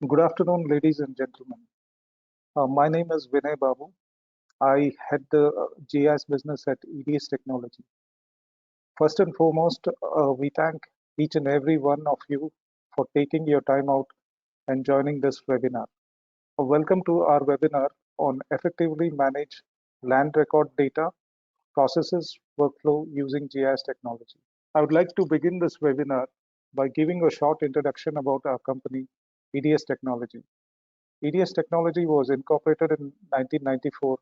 Good afternoon, ladies and gentlemen. My name is Vinay Babu. I head the GIS business at EDS Technology. First and foremost, we thank each and every one of you for taking your time out and joining this webinar. Welcome to our webinar on effectively manage land record data, processes, workflow using GIS technology. I would like to begin this webinar by giving a short introduction about our company, EDS Technology. EDS Technology was incorporated in 1994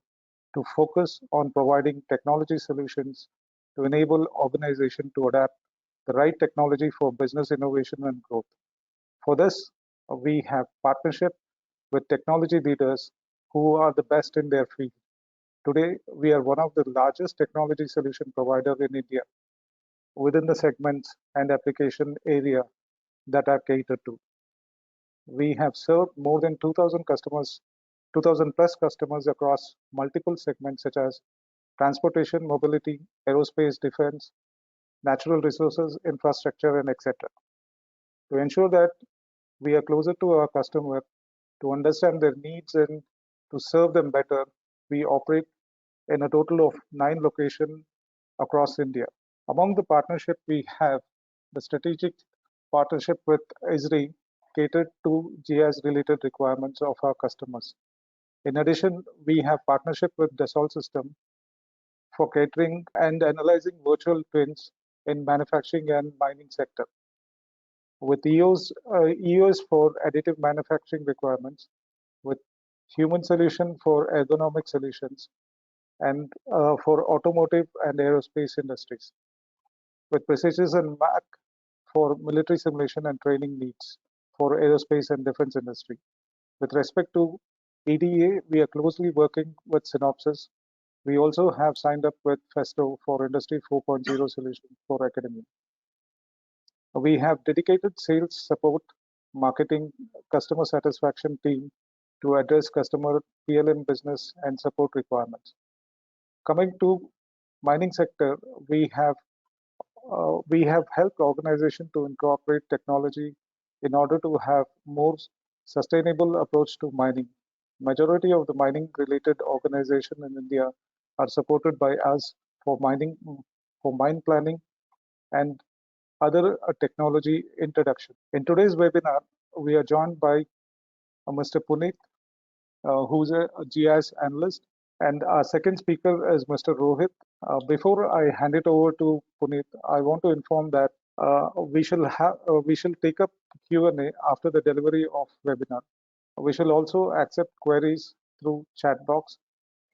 to focus on providing technology solutions to enable organizations to adapt the right technology for business innovation and growth. For this, we have partnership with technology leaders who are the best in their field. Today, we are one of the largest technology solution provider in India within the segments and application area that are catered to. We have served more than 2,000 customers, 2,000 plus customers across multiple segments such as transportation, mobility, aerospace, defense, natural resources, infrastructure, and etc. To ensure that we are closer to our customer, to understand their needs and to serve them better, we operate in a total of 9 locations across India. Among the partnership we have the strategic partnership with ISRI catered to GIS related requirements of our customers. In addition, we have partnership with Dassault System for catering and analyzing virtual twins in manufacturing and mining sector. With EOS for additive manufacturing requirements, with human solution for ergonomic solutions, and for automotive and aerospace industries. With Precision and MAC for military simulation and training needs for aerospace and defense industry. With respect to EDA, we are closely working with Synopsys. We also have signed up with Festo for Industry 4.0 solutions for academia. We have dedicated sales support, marketing, customer satisfaction team to address customer PLM business and support requirements. Coming to mining sector, we have helped organizations to incorporate technology in order to have more sustainable approach to mining. Majority of the mining related organizations in India are supported by us for mine planning and other technology introduction. In today's webinar, we are joined by Mr. Puneet, who's a GIS analyst, and our second speaker is Mr. Rohit. Before I hand it over to Puneet, I want to inform that we shall take up Q&A after the delivery of webinar. We shall also accept queries through chat box,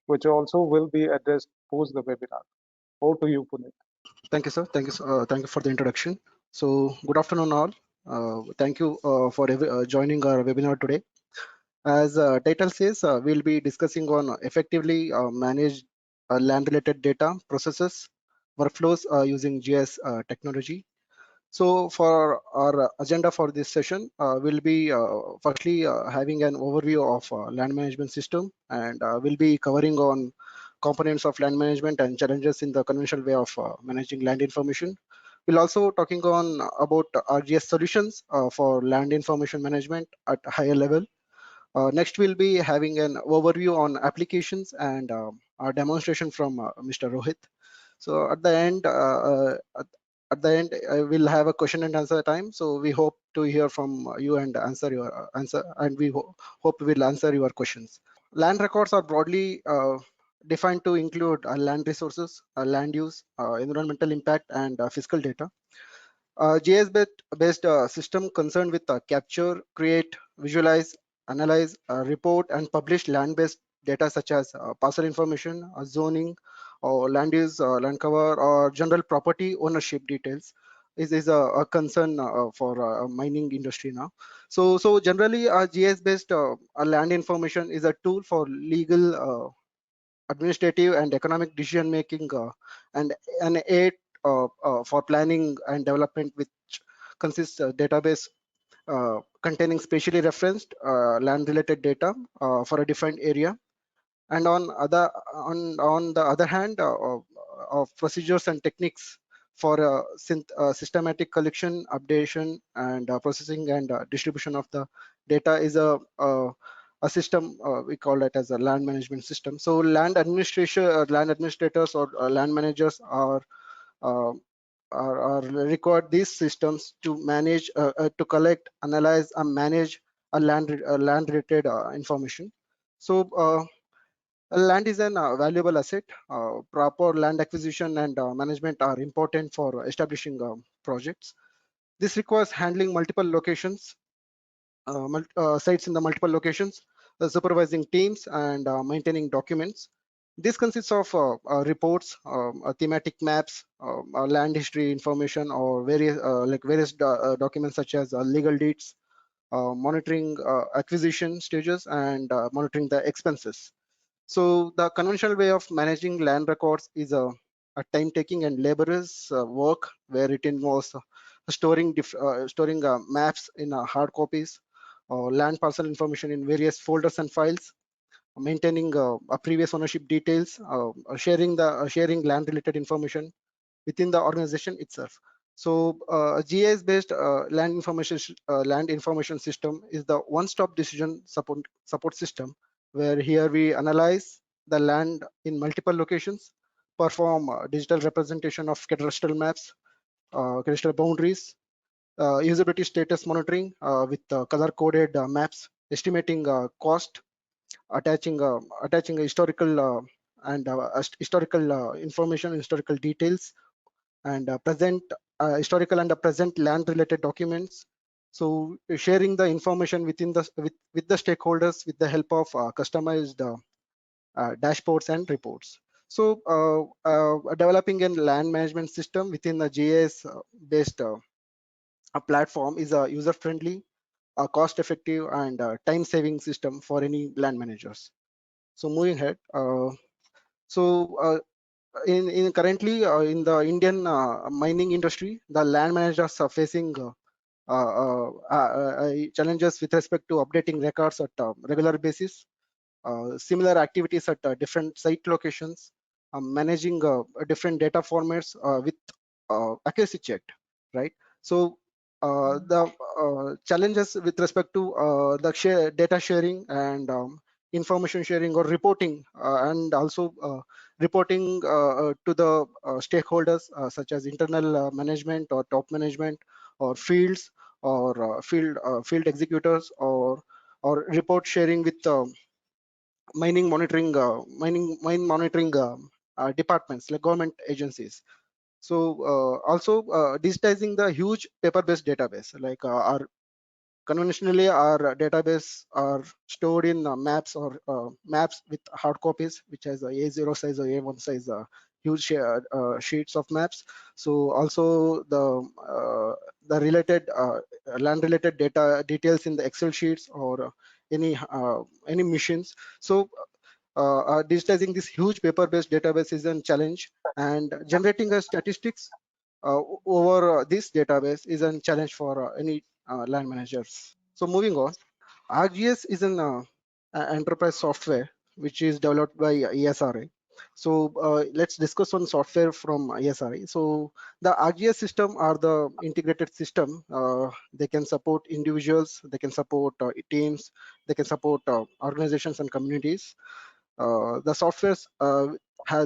which also will be addressed post the webinar. Over to you, Puneet. Thank you, sir. Thank you for the introduction. So, good afternoon, all. Thank you for joining our webinar today. As title says, we'll be discussing on effectively manage land-related data, processes, workflows using GIS technology. So for our agenda for this session, we'll be firstly having an overview of land management system, and we'll be covering on components of land management and challenges in the conventional way of managing land information. We'll also talking on about RGS solutions for land information management at a higher level. Next, we'll be having an overview on applications and a demonstration from Mr. Rohit. So at the end, we'll have a question and answer time. So we hope to hear from you and and we hope we'll answer your questions. Land records are broadly defined to include land resources, land use, environmental impact, and physical data. GIS-based system concerned with capture, create, visualize, analyze, report, and publish land-based data such as parcel information, zoning, or land use, land cover, or general property ownership details is a concern for mining industry now. So generally, GIS-based land information is a tool for legal, administrative, and economic decision making, and an aid for planning and development, which consists database containing specially referenced land-related data for a defined area, and on the other hand, of procedures and techniques for systematic collection, updation, and processing and distribution of the data is a system, we call it as a land management system. So land administrators or land managers uh, are required these systems to manage, to collect, analyze, and manage a land related information. So land is an valuable asset. Proper land acquisition and management are important for establishing projects. This requires handling multiple locations, sites in the multiple locations, supervising teams, and maintaining documents. This consists of reports, thematic maps, land history information, or various documents such as legal deeds, monitoring acquisition stages, and monitoring the expenses. So the conventional way of managing land records is a time-taking and laborious work where it involves storing maps in hard copies, land parcel information in various folders and files, maintaining a previous ownership details, sharing land-related information within the organization itself. So a GIS-based land information system is the one-stop decision support system, where here we analyze the land in multiple locations, perform digital representation of cadastral maps, cadastral boundaries, usability status monitoring with color-coded maps, estimating cost, attaching historical information, historical details, and present historical and present land related documents. So sharing the information with the stakeholders with the help of customized dashboards and reports. So developing a land management system within a GIS based a platform is a user friendly, cost effective, and time saving system for any land managers. So moving ahead, so in currently in the Indian mining industry, the land managers are facing challenges with respect to updating records at regular basis, similar activities at different site locations, managing different data formats with accuracy checked, right? So the challenges with respect to the data sharing and information sharing or reporting, and also reporting to the stakeholders such as internal management or top management or fields or field executors, or report sharing with mine monitoring departments like government agencies. So also digitizing the huge paper-based database, like our conventionally our database are stored in maps with hard copies, which has a A0 size or A1 size huge sheets of maps. So also the related land related data details in the Excel sheets or any machines. So digitizing this huge paper-based database is a challenge, and generating a statistics over this database is a challenge for any land managers. So moving on, Arcgis is an enterprise software which is developed by ESRA. So let's discuss on software from ESRA. So the Arcgis system are the integrated system. They can support individuals, they can support teams, they can support organizations and communities. The softwares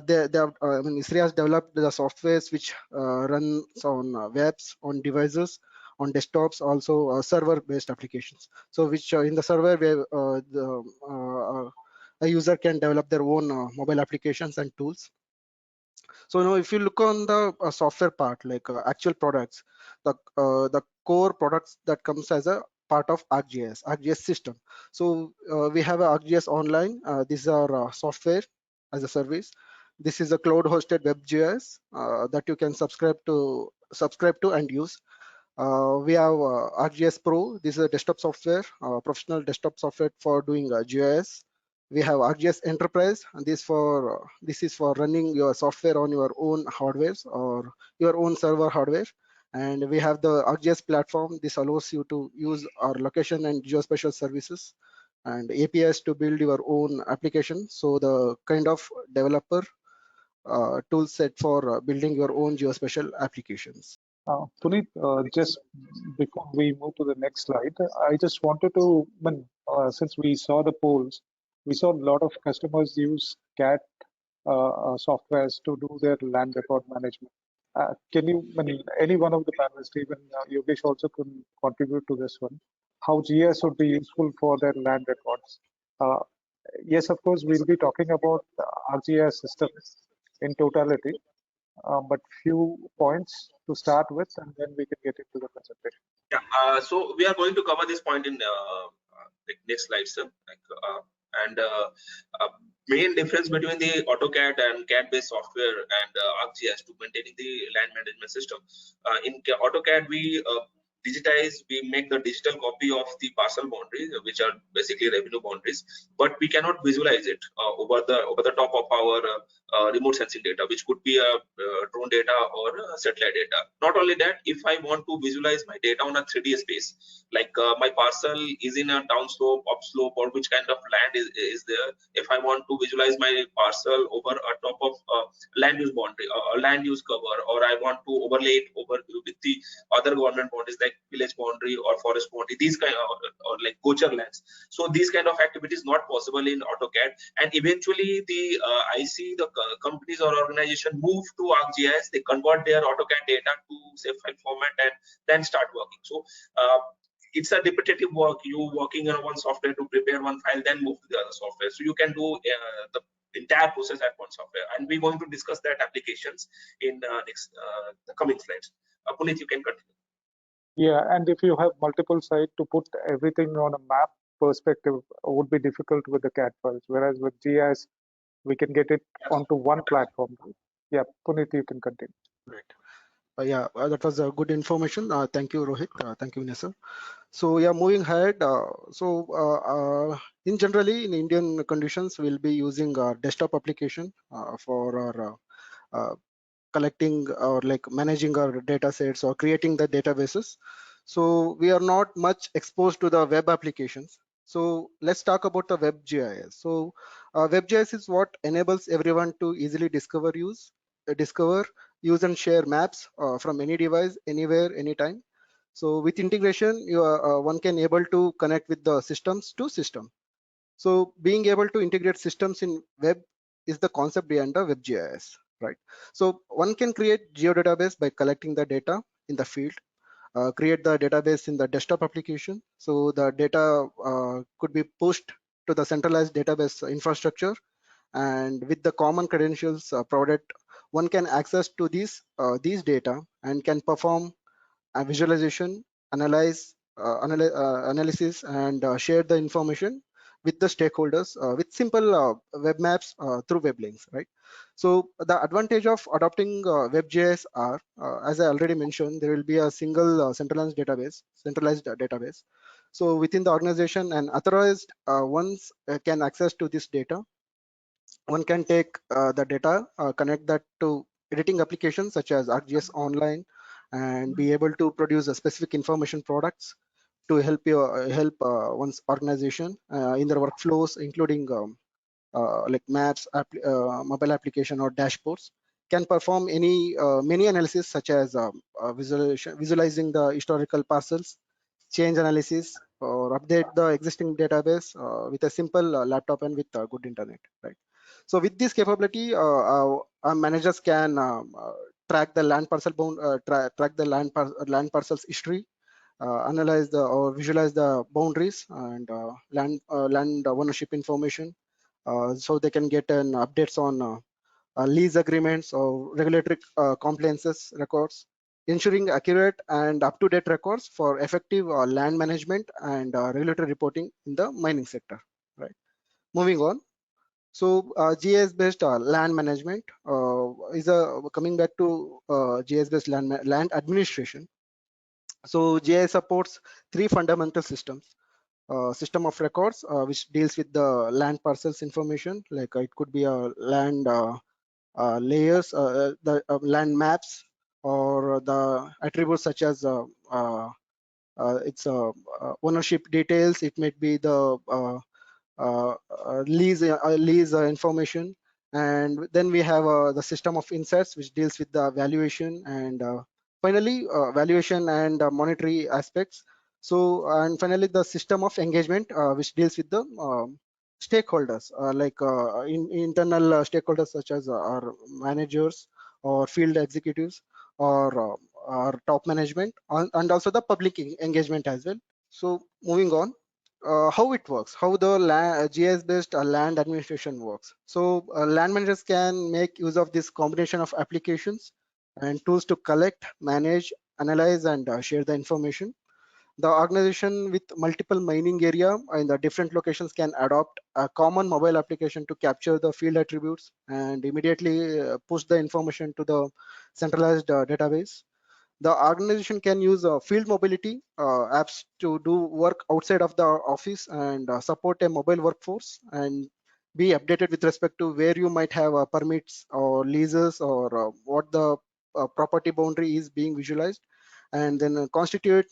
they have, I mean, ISRI has developed the softwares which runs on webs, on devices, on desktops, also server-based applications. So which in the server where a user can develop their own mobile applications and tools. So now if you look on the software part, like actual products, the core products that comes as a part of ArcGIS system. So we have a ArcGIS online. These are software as a service. This is a cloud hosted web GIS that you can subscribe to and use. We have ArcGIS Pro. This is a desktop software, professional desktop software for doing GIS. We have ArcGIS Enterprise, and this is for running your software on your own hardwares or your own server hardware. And we have the ArcGIS platform. This allows you to use our location and geospatial services and APIs to build your own application. So the kind of developer tool set for building your own geospatial applications. Puneet, just before we move to the next slide, I just wanted to, since we saw the polls, we saw a lot of customers use CAT softwares to do their land record management. Can you, any one of the panelists, even Yogesh also can contribute to this one, how GIS would be useful for their land records? Uh, yes, of course, we'll be talking about Arcgis systems in totality, but few points to start with, and then we can get into the presentation. Yeah, so we are going to cover this point in the next slide, sir. Main difference between the AutoCAD and CAD-based software and ArcGIS to maintaining the land management system. In AutoCAD, we digitize, we make the digital copy of the parcel boundaries, which are basically revenue boundaries, but we cannot visualize it over the top of our remote sensing data, which could be a drone data or satellite data. Not only that, if I want to visualize my data on a 3D space, like my parcel is in a downslope, upslope, or which kind of land is there. If I want to visualize my parcel over a top of land use boundary or land use cover, or I want to overlay it over with the other government boundaries like village boundary or forest boundary, these kind of, or like gochar lands. So these kind of activities not possible in AutoCAD, and eventually the I see the companies or organization move to ArcGIS, they convert their AutoCAD data to say file format and then start working. So it's a repetitive work, you working on one software to prepare one file, then move to the other software. So you can do the entire process at one software, and we're going to discuss that applications in next the coming slides. Puneet, you can continue. Yeah, and if you have multiple sites, to put everything on a map perspective would be difficult with the CAD files, whereas with GIS, we can get it onto one platform. Yeah, Puneet, you can continue. Right. Yeah, that was good information. Thank you, Rohit. Thank you, Vanessa. So yeah, moving ahead. In generally in Indian conditions, we'll be using our desktop application for our collecting or like managing our data sets or creating the databases. So we are not much exposed to the web applications. So let's talk about the WebGIS. So WebGIS is what enables everyone to easily discover, use and share maps from any device, anywhere, anytime. So with integration, one can able to connect with the systems to system. So being able to integrate systems in web is the concept behind the WebGIS, right? So one can create geodatabase by collecting the data in the field, create the database in the desktop application. So the data could be pushed to the centralized database infrastructure, and with the common credentials provided, one can access to these data and can perform a visualization, analysis, and share the information with the stakeholders with simple web maps through web links, right? So the advantage of adopting WebGIS are, as I already mentioned, there will be a single centralized database. So within the organization, and authorized ones can access to this data. One can take the data, connect that to editing applications such as ArcGIS Online, and be able to produce a specific information products to help one's organization in their workflows, including like maps, mobile application, or dashboards. Can perform many analysis such as visualizing the historical parcels, change analysis, or update the existing database with a simple laptop and with good internet, right? So with this capability, our managers can track the land parcel track the land parcels history, analyze or visualize the boundaries and land ownership information, so they can get an updates on lease agreements or regulatory compliances records, ensuring accurate and up-to-date records for effective land management and regulatory reporting in the mining sector, right? Moving on. So GIS-based land management is coming back to GIS-based land administration. So GIS supports three fundamental systems. System of records, which deals with the land parcels information, like it could be a land layers, the land maps, or the attributes such as its ownership details. It might be the lease information, and then we have the system of insights, which deals with the valuation and Finally, valuation and monetary aspects. So, and finally, the system of engagement, which deals with the stakeholders, like internal stakeholders such as our managers or field executives or our top management, and also the public engagement as well. So, moving on. How it works, how the GIS-based land administration works. So land managers can make use of this combination of applications and tools to collect, manage, analyze, and share the information. The organization with multiple mining area in the different locations can adopt a common mobile application to capture the field attributes and immediately push the information to the centralized database. The organization can use field mobility apps to do work outside of the office and support a mobile workforce and be updated with respect to where you might have permits or leases or what the property boundary is being visualized, and then constitute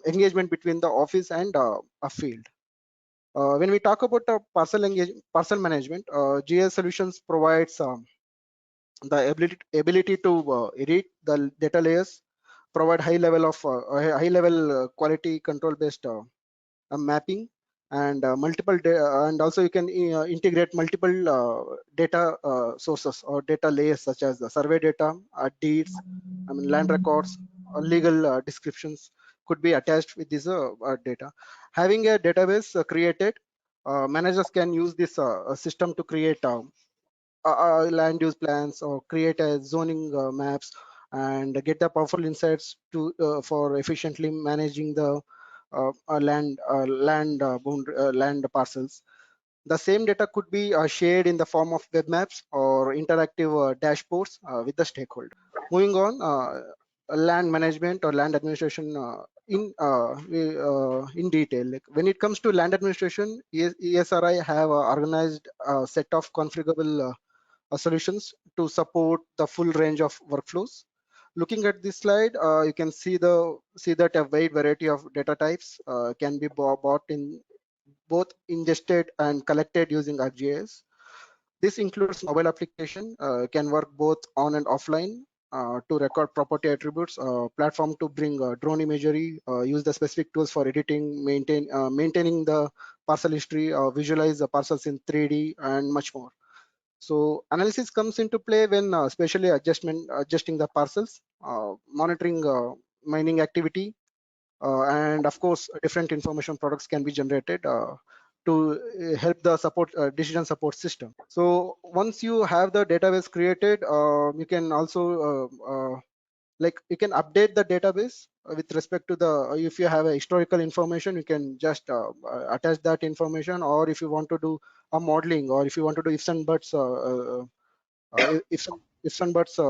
engagement between the office and a field. When we talk about parcel management, GIS solutions provides the ability to edit the data layers, provide high level quality control based mapping, and and also you can integrate multiple data sources or data layers such as the survey data, deeds, land records, or legal descriptions could be attached with this data. Having a database created, managers can use this system to create land use plans or create a zoning maps and get the powerful insights to for efficiently managing the land parcels. The same data could be shared in the form of web maps or interactive dashboards with the stakeholder. Moving on, land management or land administration in detail. Like when it comes to land administration, ESRI have organized a set of configurable solutions to support the full range of workflows. Looking at this slide, you can see that a wide variety of data types can be bought in both ingested and collected using ArcGIS. This includes mobile application, can work both on and offline to record property attributes, platform to bring drone imagery, use the specific tools for editing, maintaining the parcel history, visualize the parcels in 3D, and much more. So analysis comes into play when especially adjusting the parcels, monitoring mining activity, and of course different information products can be generated to help the decision support system. So once you have the database created, you can also like you can update the database with respect to the if you have a historical information, you can just attach that information, or if you want to do a modeling, or if you want to do ifs and buts ifs and buts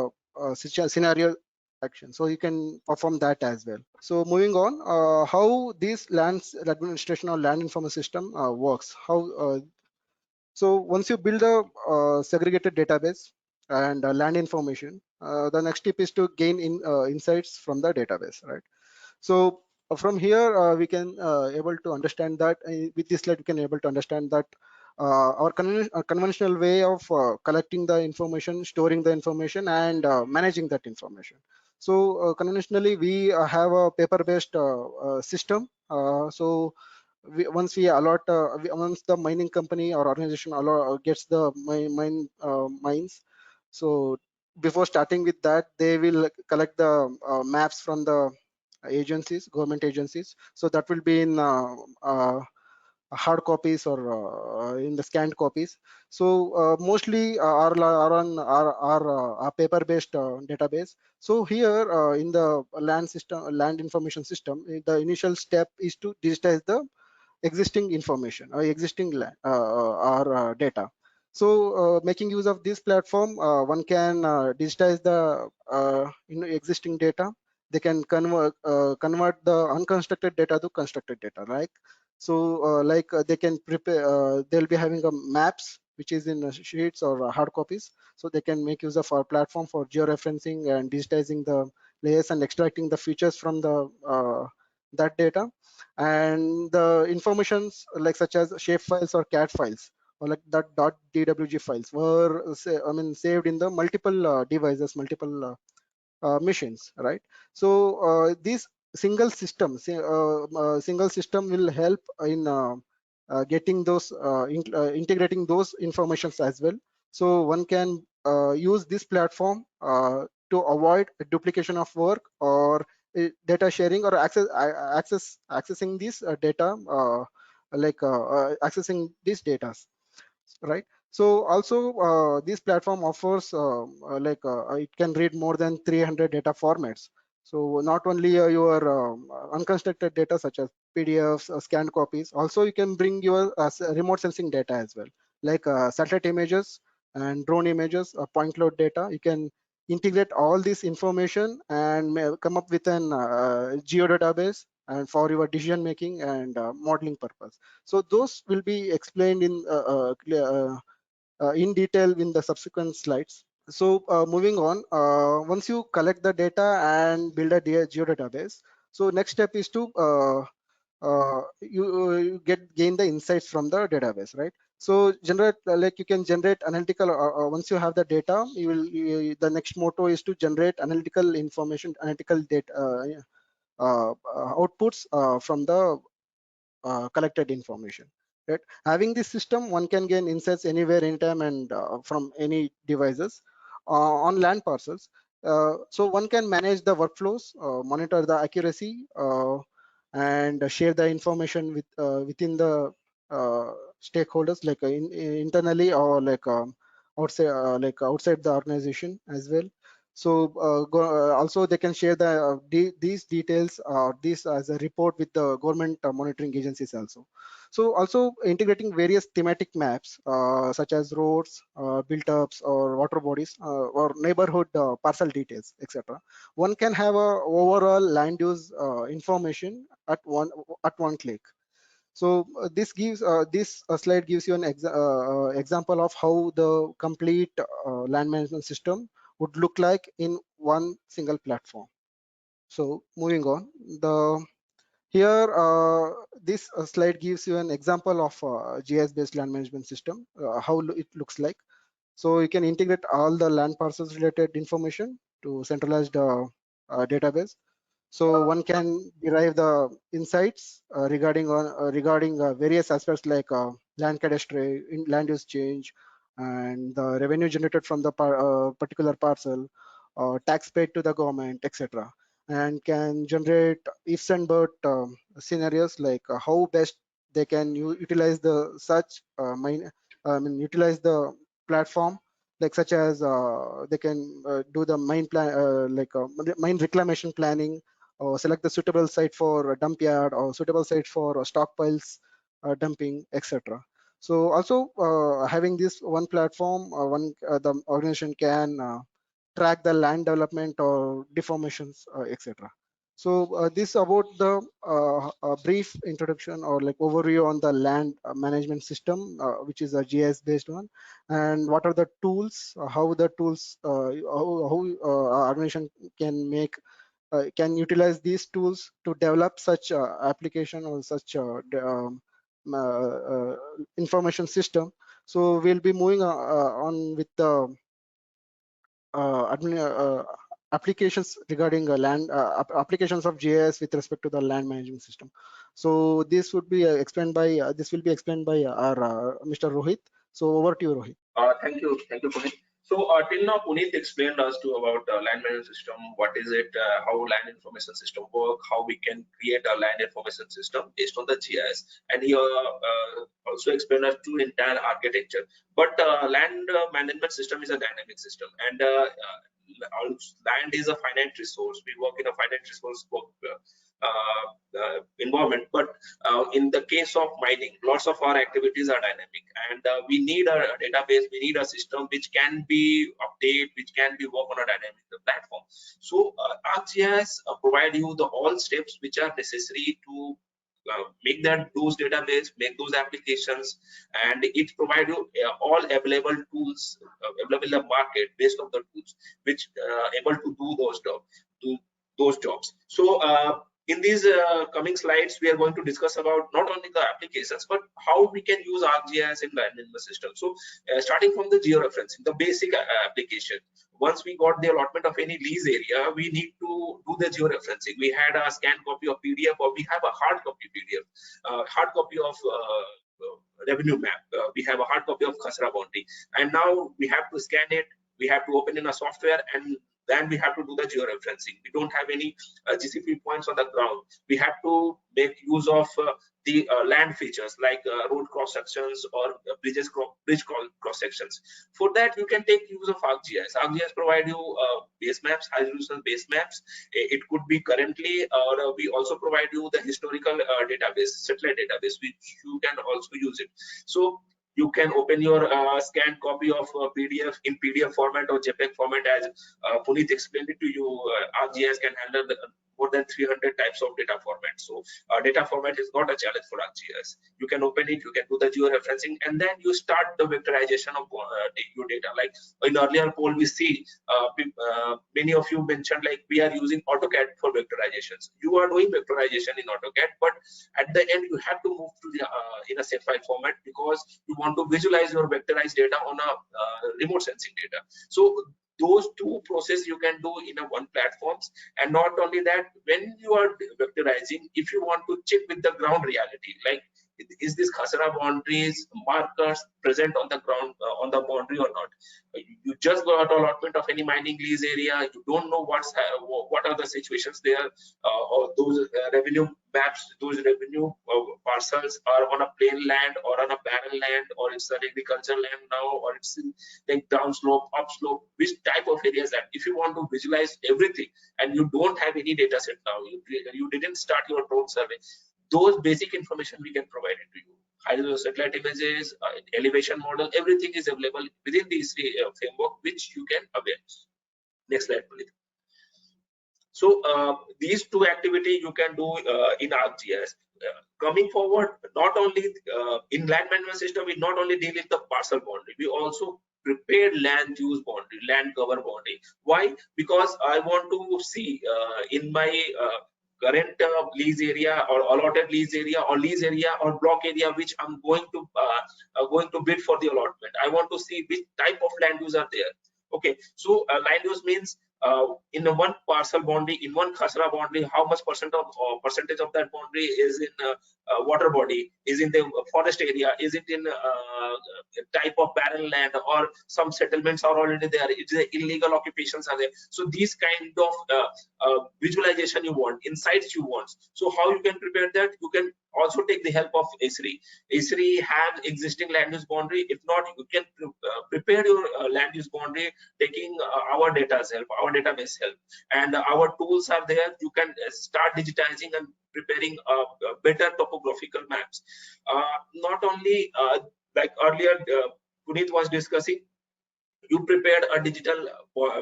scenario action, so you can perform that as well. So moving on, how this land administration or land information system works. So once you build a segregated database and land information, the next step is to gain insights from the database, right? So from here we can able to understand that with this slide we can able to understand that our conventional way of collecting the information, storing the information, and managing that information. So conventionally we have a paper-based system. So once we allot, once the mining company or organization gets the mines, so before starting with that, they will collect the maps from the government agencies. So that will be in hard copies or in the scanned copies. So mostly are on our paper-based database. So here in the land information system, the initial step is to digitize the existing information or existing or data. So making use of this platform, one can digitize the existing data. They can convert the unconstructed data to constructed data, right? So they can prepare, they'll be having a maps which is in sheets or hard copies. So they can make use of our platform for georeferencing and digitizing the layers and extracting the features from the that data. And the informations like such as shape files or CAD files or like that .dwg files were saved in the multiple devices, multiple machines, right? So this single system will help in getting those integrating those informations as well. So one can use this platform to avoid duplication of work or data sharing or accessing this data accessing these data, right? So also this platform offers it can read more than 300 data formats. So not only your unconstructed data such as PDFs, scanned copies, also you can bring your remote sensing data as well, like satellite images and drone images, point cloud data. You can integrate all this information and come up with an geodatabase and for your decision making and modeling purpose. So those will be explained in detail in the subsequent slides. So moving on, once you collect the data and build a geodatabase, so next step is to you gain the insights from the database, right? So generate you can generate analytical once you have the data, the next motto is to generate analytical information, analytical data outputs from the collected information, right? Having this system, one can gain insights anywhere, anytime, and from any devices on land parcels. So one can manage the workflows, monitor the accuracy, and share the information within the stakeholders, like internally or outside the organization as well. So also they can share these details this as a report with the government monitoring agencies also. So also integrating various thematic maps such as roads, built-ups or water bodies or neighborhood parcel details, etc. One can have a overall land use information at one click. So this slide gives you an example of how the complete land management system would look like in one single platform. So moving on, here this slide gives you an example of GIS based land management system, how it looks like. So you can integrate all the land parcels related information to centralized database. So one can derive the insights regarding various aspects like land cadastral, land use change, and the revenue generated from the particular parcel, tax paid to the government, etc. And can generate ifs and but scenarios, like how best they can utilize the utilize the platform, like such as they can do the mine reclamation planning, or select the suitable site for a dump yard or suitable site for stockpiles dumping, etc. So also having this one platform, the organization can track the land development or deformations, etc. So this about the brief introduction or like overview on the land management system, which is a GIS based one, and what are the tools, how the tools, how organization can utilize these tools to develop such application or such information system. So we'll be moving on with the applications regarding land applications of GIS with respect to the land management system. So this would be explained by this will be explained by our Mr. Rohit. So over to you, Rohit. Thank you, Puneet. So till now, Puneet explained us to about land management system. What is it? How land information system work? How we can create a land information system based on the GIS, and he also explained us to entire architecture. But land management system is a dynamic system, and land is a finite resource. We work in a finite resource environment, but in the case of mining, lots of our activities are dynamic, and we need a database, we need a system which can be updated, which can be work on a dynamic platform. So ArcGIS provide you the all steps which are necessary to make those database, make those applications, and it provide you all available tools available in the market based on the tools which able to do those jobs. So In these coming slides, we are going to discuss about not only the applications, but how we can use ArcGIS in land management system. So starting from the georeferencing, the basic application. Once we got the allotment of any lease area, we need to do the georeferencing. We had a scanned copy of PDF, or we have a hard copy PDF, hard copy of revenue map. We have a hard copy of Khasra boundary, and now we have to scan it. We have to open in a software, and then we have to do the georeferencing. We don't have any GCP points on the ground. We have to make use of the land features like road cross sections or bridge cross sections. For that, you can take use of ArcGIS. ArcGIS provide you base maps, high resolution base maps. It could be currently, or we also provide you the historical database, satellite database, which you can also use it. So you can open your scanned copy of PDF in PDF format or JPEG format, as Puneet explained it to you. ArcGIS can handle more than 300 types of data formats. So data format is not a challenge for ArcGIS. You can open it, you can do the georeferencing, and then you start the vectorization of your data. Like in earlier poll, we see many of you mentioned like we are using AutoCAD for vectorizations. You are doing vectorization in AutoCAD, but at the end you have to move to the in a set file format, because you want to visualize your vectorized data on a remote sensing data. So those two processes you can do in a one platforms. And not only that, when you are vectorizing, if you want to check with the ground reality, like is this Khasra boundaries markers present on the ground on the boundary or not? You just got allotment of any mining lease area, you don't know what are the situations there, or those revenue maps, those revenue parcels are on a plain land or on a barren land, or it's an agricultural land now, or it's in like down slope, up slope, which type of areas that. If you want to visualize everything and you don't have any data set now, you didn't start your drone survey, those basic information we can provide it to you. High satellite images, elevation model, everything is available within this framework, which you can avail. Next slide, please. So these two activities you can do in ArcGIS. Coming forward, not only in land management system, we not only deal with the parcel boundary, we also prepare land use boundary, land cover boundary. Why? Because I want to see in my current lease area or allotted lease area or block area which I'm going to bid for the allotment. I want to see which type of land use are there. Okay, so land use means in the one parcel boundary, in one Khasra boundary, how much percentage of that boundary is in water body, is in the forest area, is it in type of barren land, or some settlements are already there, it's illegal occupations are there. So these kind of visualization you want, insights you want. So how you can prepare that? You can also take the help of Esri. Esri has existing land use boundary. If not, you can prepare your land use boundary taking our data's help, our database help, and our tools are there. You can start digitizing and preparing better topographical maps. Not only like earlier Puneet was discussing, you prepared a digital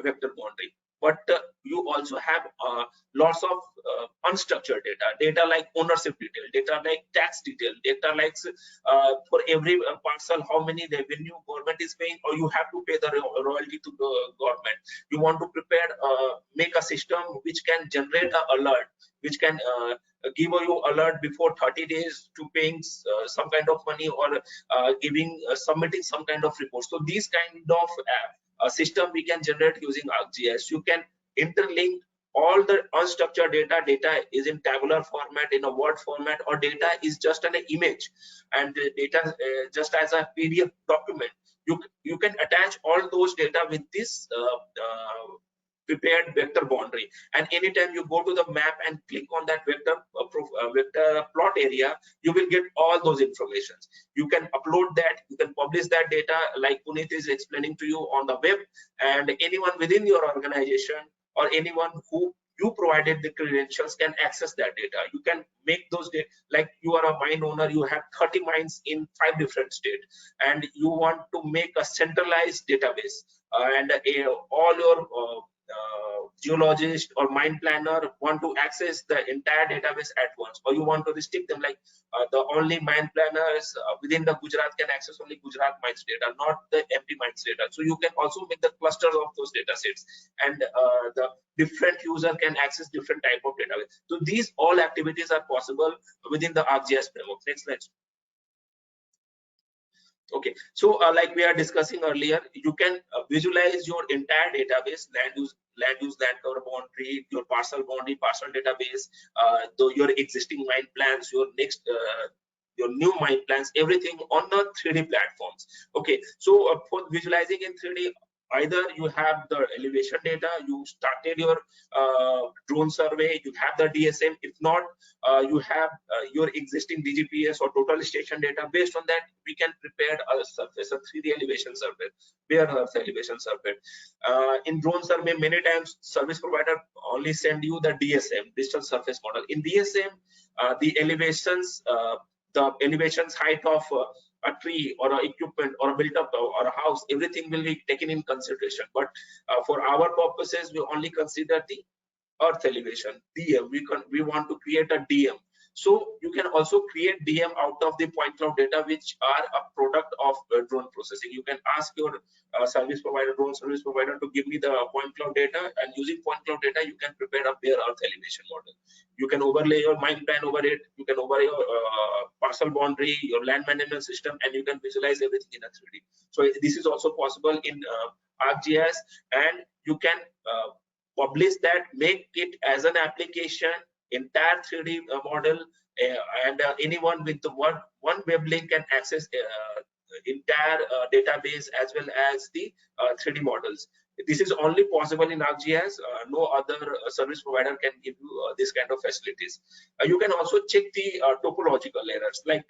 vector boundary, but you also have lots of unstructured data like ownership detail, data like tax detail, data like for every parcel how many revenue government is paying, or you have to pay the royalty to the government. You want to prepare make a system which can generate an alert, which can give you alert before 30 days to paying some kind of money, or submitting some kind of report. So these kind of system we can generate using ArcGIS. You can interlink all the unstructured data is in tabular format, in a Word format, or data is just an image, and the data just as a PDF document. You can attach all those data with this prepared vector boundary, and anytime you go to the map and click on that vector plot area, you will get all those informations. You can upload that, you can publish that data like Puneet is explaining to you on the web, and anyone within your organization or anyone who you provided the credentials can access that data. You can make those data, like you are a mine owner, you have 30 mines in 5 different states, and you want to make a centralized database, and all your geologist or mine planner want to access the entire database at once, or you want to restrict them, like the only mine planners within the Gujarat can access only Gujarat mines data, not the MP mines data. So you can also make the clusters of those data sets, and the different user can access different type of database. So these all activities are possible within the ArcGIS framework. Next slide. Okay, so like we are discussing earlier, you can visualize your entire database, land cover boundary, your parcel boundary, parcel database, your existing mine plans, your new mine plans, everything on the 3D platforms. Okay, so for visualizing in 3D, either you have the elevation data, you started your drone survey, you have the DSM. If not, you have your existing DGPS or total station data. Based on that, we can prepare a surface, a 3D elevation survey, bare earth elevation survey. In drone survey, many times service provider only send you the DSM, digital surface model. In DSM, the elevations height of a tree or a equipment or a built up or a house, everything will be taken in consideration. But for our purposes, we only consider the earth elevation, DM. We want to create a DM. So you can also create DM out of the point cloud data, which are a product of drone processing. You can ask your service provider, drone service provider, to give me the point cloud data, and using point cloud data, you can prepare a bare earth elevation model. You can overlay your mine plan over it. You can overlay your parcel boundary, your land management system, and you can visualize everything in a 3D. So this is also possible in ArcGIS, and you can publish that, make it as an application, entire 3D model, and anyone with the one web link can access entire database as well as the 3D models. This is only possible in ArcGIS. No other service provider can give you this kind of facilities. You can also check the topological errors, like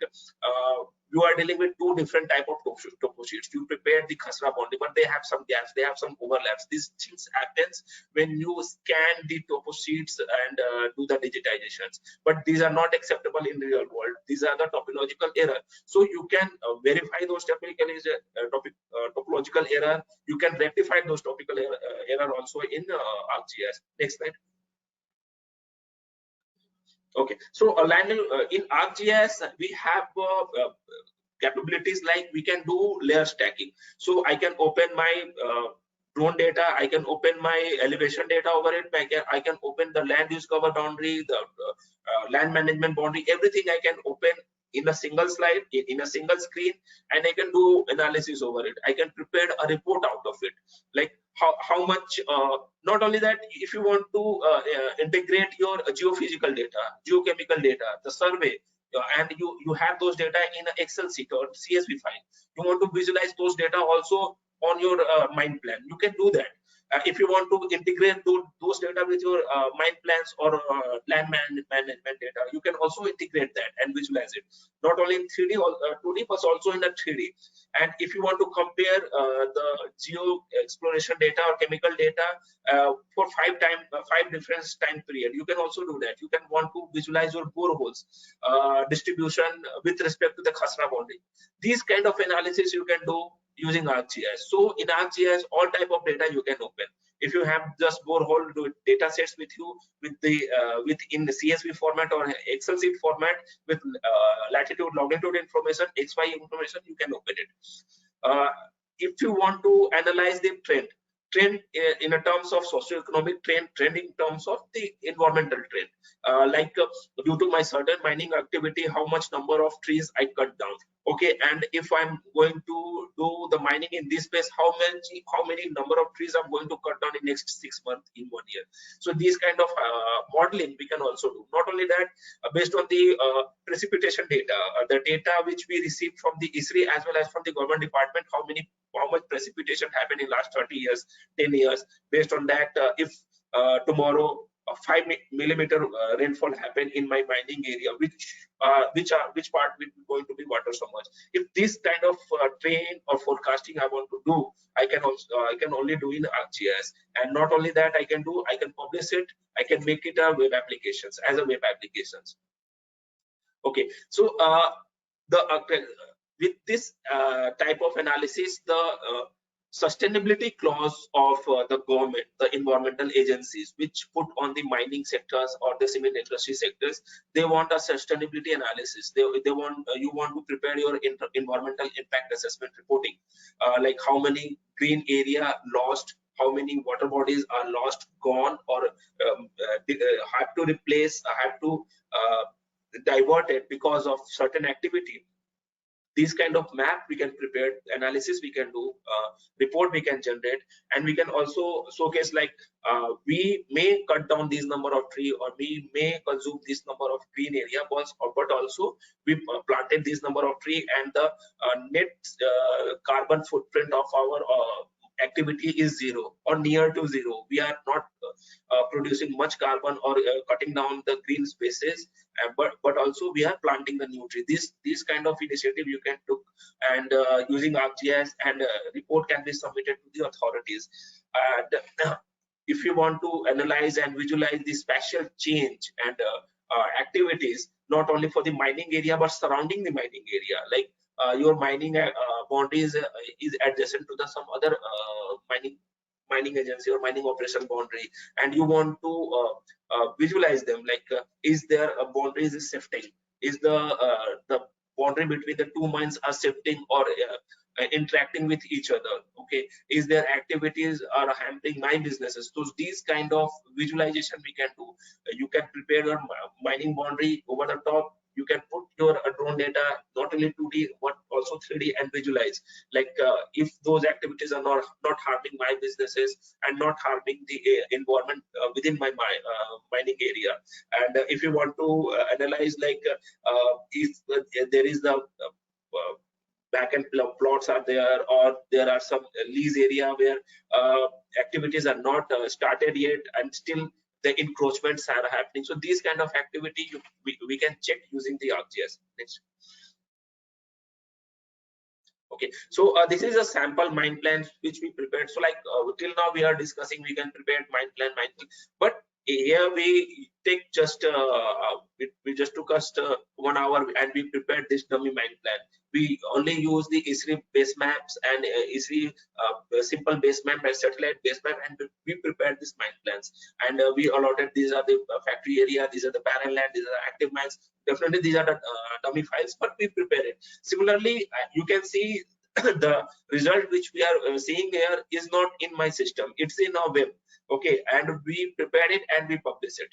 you are dealing with two different type of topo sheets. You prepare the Khasra boundary, but they have some gaps, they have some overlaps. These things happens when you scan the topo sheets and do the digitizations. But these are not acceptable in real world. These are the topological error. So you can verify those topological error. You can rectify those topical error also in ArcGIS. Next slide. Okay, so in ArcGIS we have capabilities like we can do layer stacking. So I can open my drone data, I can open my elevation data over it, I can open the land use cover boundary, the land management boundary, everything I can open in a single slide, in a single screen, and I can do analysis over it. I can prepare a report out of it, like how much. Not only that, if you want to integrate your geophysical data, geochemical data, the survey, and you have those data in an Excel sheet or CSV file, you want to visualize those data also on your mine plan, you can do that. If you want to integrate those data with your mine plans or land management data, you can also integrate that and visualize it, not only in 3D or 2D, but also in a 3D. And if you want to compare the geo exploration data or chemical data for 5 different time period, you can also do that. You can want to visualize your boreholes distribution with respect to the Khasra boundary. These kind of analysis you can do using ArcGIS. So in ArcGIS, all type of data you can open. If you have just borehole data sets with you, in the CSV format or Excel sheet format with latitude, longitude information, XY information, you can open it. If you want to analyze the trend in a terms of socioeconomic trend in terms of the environmental trend, like due to my certain mining activity, how much number of trees I cut down. Okay, and if I'm going to do the mining in this space, how many number of trees I'm going to cut down in next 6 months, in 1 year. So these kind of modeling we can also do. Not only that, based on the precipitation data, the data which we received from the ISRI as well as from the government department, how much precipitation happened in last 30 years, 10 years. Based on that, if tomorrow 5 millimeter rainfall happen in my mining area, which part will be going to be water so much. If this kind of train or forecasting I want to do, I can only do in ArcGIS. And not only that, I can publish it, I can make it a web applications as a web applications. Okay, so with this type of analysis, the sustainability clause of the government, the environmental agencies, which put on the mining sectors or the cement industry sectors, they want a sustainability analysis. They want you want to prepare your environmental impact assessment reporting, like how many green area lost, how many water bodies are lost, gone, or had to replace, had to diverted because of certain activity. These kind of map we can prepare, analysis we can do, report we can generate, and we can also showcase like we may cut down this number of tree, or we may consume this number of green area, but also we planted this number of tree, and the net carbon footprint of our activity is zero or near to zero. We are not producing much carbon or cutting down the green spaces, but also we are planting the new tree. This kind of initiative you can do, and using Arcgis, and report can be submitted to the authorities. And if you want to analyze and visualize the spatial change and activities, not only for the mining area but surrounding the mining area, like your mining boundaries is adjacent to the some other mining agency or mining operation boundary, and you want to visualize them, like is there a boundaries is shifting, is the boundary between the two mines are shifting or interacting with each other, okay, is there activities are hampering my businesses. So these kind of visualization we can do. You can prepare your mining boundary over the top. You can put your drone data not only 2D but also 3D and visualize, like if those activities are not harming my businesses and not harming the environment within my mining area. And if you want to analyze, like if there is the back end plots are there, or there are some lease area where activities are not started yet and still the encroachments are happening. So these kind of activity we can check using the Arcgis. Next. Okay, so this is a sample mine plan which we prepared. So like till now we are discussing, we can prepare mine plan, but here we take just we just took us 1 hour and we prepared this dummy mine plan. We only use the ESRI base maps and ESRI simple base map and satellite base map, and we prepared these mine plans, and we allotted these are the factory area, these are the barren land, these are the active mines. Definitely these are the dummy files, but we prepare it. Similarly, you can see the result which we are seeing here is not in my system, it's in our web, okay, and we prepared it and we publish it.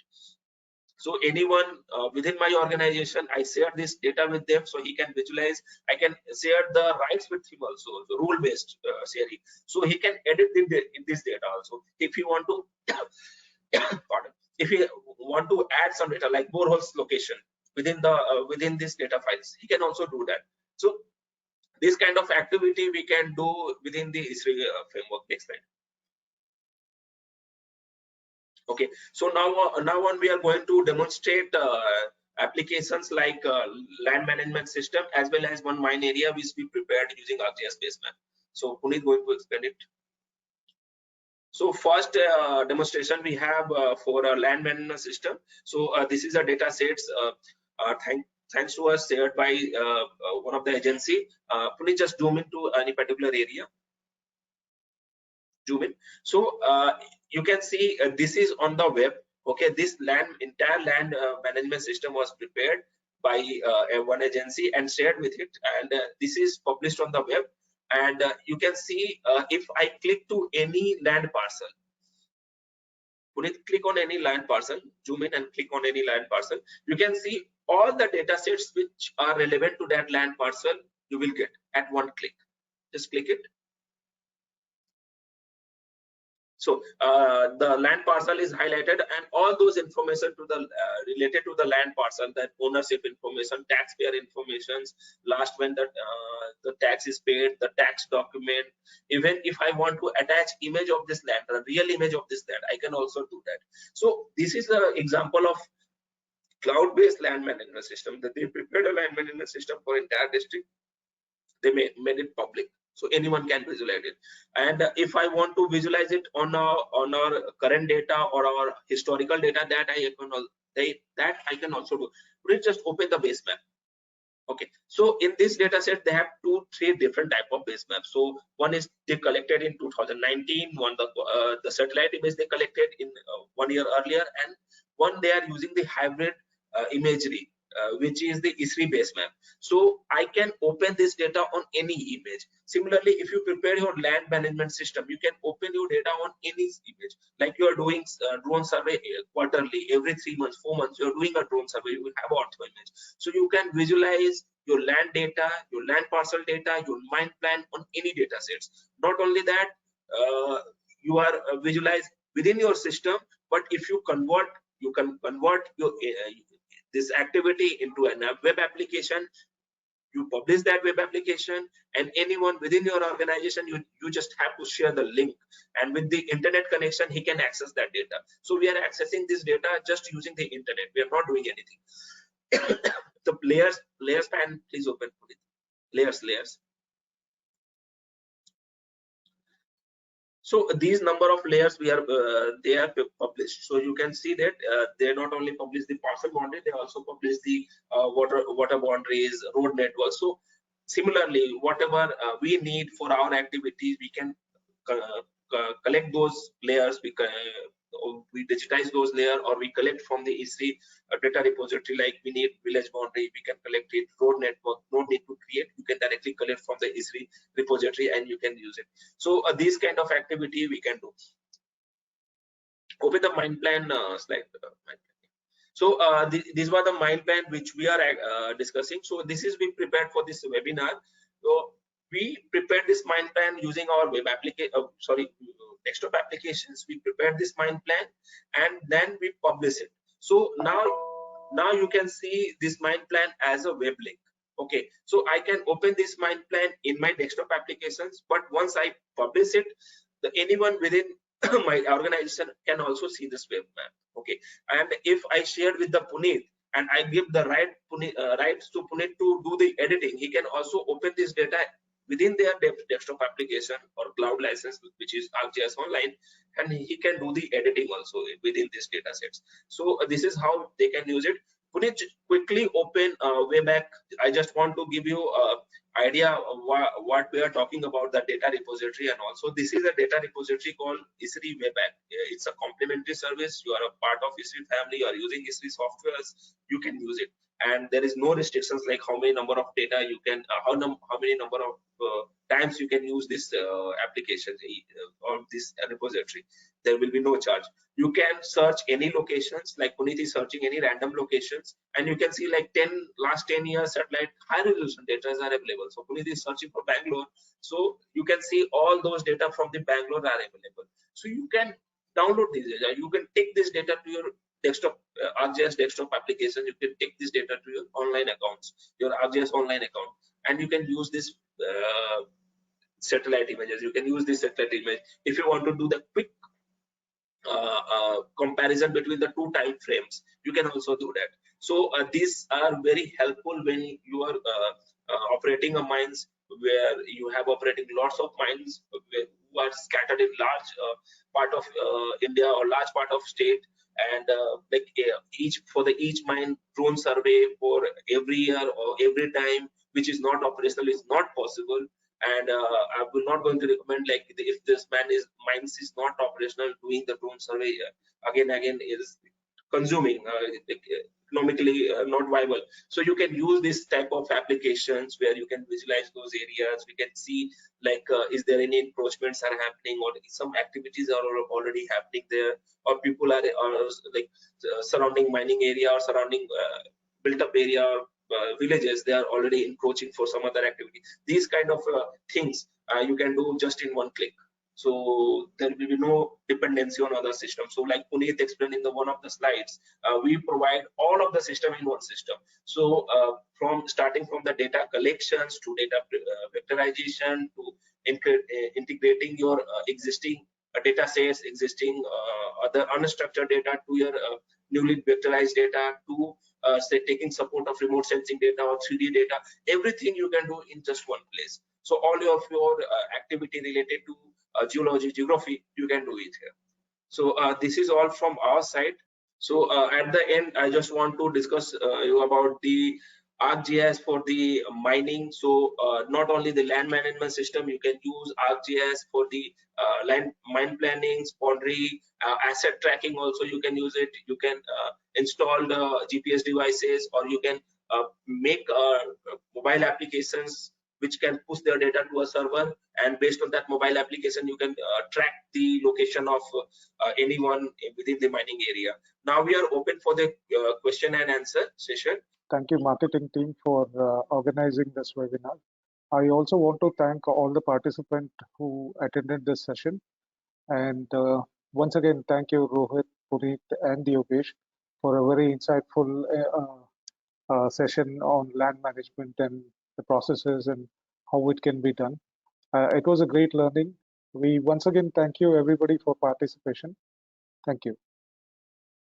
So anyone within my organization, I share this data with them so he can visualize. I can share the rights with him also, the rule based sharing, so he can edit this data also. If you want to pardon, if you want to add some data like boreholes location within the within this data files, he can also do that. So this kind of activity we can do within the ESRI framework. Next slide. Okay, so now on we are going to demonstrate applications like land management system as well as one mine area which we prepared using Arcgis base map. So Puneet going to explain it. So first demonstration we have for a land management system. So this is a data sets thanks to us shared by one of the agency. Puneet, just zoom into any particular area. Zoom in. So you can see this is on the web. Okay, this entire land management system was prepared by one agency and shared with it, and this is published on the web. And you can see if I click to any land parcel, put it, click on any land parcel, zoom in and click on any land parcel, you can see all the data sets which are relevant to that land parcel you will get at one click. Just click it. So the land parcel is highlighted, and all those information to the related to the land parcel, that ownership information, taxpayer informations, last when the tax is paid, the tax document. Even if I want to attach image of this land, a real image of this land, I can also do that. So this is an example of cloud-based land management system, that they prepared a land management system for entire district. They made it public, so anyone can visualize it. And if I want to visualize it on our current data or our historical data, that I can also do. Please just open the base map. Okay, so in this data set, they have 3 different type of base maps. So one is they collected in 2019, one the satellite image they collected in 1 year earlier, and one they are using the hybrid imagery, which is the ISRI base map. So I can open this data on any image. Similarly, if you prepare your land management system, you can open your data on any image. Like you are doing drone survey quarterly, every 3 months, 4 months, you are doing a drone survey, you will have ortho image. So you can visualize your land data, your land parcel data, your mine plan on any data sets. Not only that, you are visualized within your system, but if you convert, you can convert your this activity into a web application. You publish that web application, and anyone within your organization, you just have to share the link, and with the internet connection, he can access that data. So we are accessing this data just using the internet. We are not doing anything. The layers pan, please open it. Layers. So these number of layers we are they are published. So you can see that they not only publish the parcel boundary, they also publish the water boundaries, road network. So similarly, whatever we need for our activities, we can collect those layers. We digitize those layers, or we collect from the ISRI data repository. Like we need village boundary, we can collect it. Road network, no need to create, you can directly collect from the ISRI repository and you can use it. So these kind of activity we can do. Open the mine plan slide. So these were the mine plan which we are discussing. So this is being prepared for this webinar. So we prepared this mine plan using our web application, desktop applications. We prepared this mine plan and then we publish it. So now you can see this mine plan as a web link. Okay, so I can open this mine plan in my desktop applications, but once I publish it, anyone within my organization can also see this web map. Okay, and if I shared with the Puneet and I give the rights to Puneet to do the editing, he can also open this data within their desktop application or cloud license, which is Arcgis Online, and he can do the editing also within these data sets. So this is how they can use it. Puneet, quickly open Wayback. I just want to give you idea of what we are talking about, the data repository, and also this is a data repository called ISRI Wayback. It's a complementary service. You are a part of ISRI family, you are using ISRI softwares, you can use it, and there is no restrictions like how many number of data you can how many number of times you can use this application or this repository. There will be no charge. You can search any locations, like Puneet is searching any random locations, and you can see like last 10 years satellite high resolution data are available. So Puneet is searching for Bangalore, so you can see all those data from the Bangalore are available. So you can download this data, you can take this data to your desktop Arcgis desktop application. You can take this data to your online accounts, your Arcgis online account, and you can use this satellite images. You can use this satellite image if you want to do the quick comparison between the 2 time frames. You can also do that. So these are very helpful when you are operating a mines where you have operating lots of mines who are scattered in large part of India or large part of state, and like each mine drone survey for every year or every time which is not operational is not possible. And I will not going to recommend, like if this mines is not operational, doing the drone survey again is consuming economically not viable. So you can use this type of applications where you can visualize those areas. We can see like is there any encroachments are happening, or some activities are already happening there, or people are like surrounding mining area or surrounding built up area, villages, they are already encroaching for some other activity. These kind of things you can do just in one click. So there will be no dependency on other systems. So like Puneet explained in the one of the slides, we provide all of the system in one system. So from starting from the data collections to data vectorization to integrating your existing data sets, existing other unstructured data to your newly vectorized data, to say taking support of remote sensing data or 3D data, everything you can do in just one place. So all of your activity related to geology, geography, you can do it here. So this is all from our side. So at the end, I just want to discuss you about the ArcGIS for the mining. So not only the land management system, you can use ArcGIS for the mine planning, boundary, asset tracking. Also, you can use it. You can install the GPS devices, or you can make mobile applications which can push their data to a server, and based on that mobile application, you can track the location of anyone within the mining area. Now we are open for the question and answer session. Thank you, marketing team, for organizing this webinar. I also want to thank all the participants who attended this session. And once again, thank you, Rohit, Puneet, and Yogesh for a very insightful session on land management and the processes and how it can be done. It was a great learning. We once again thank you, everybody, for participation. Thank you.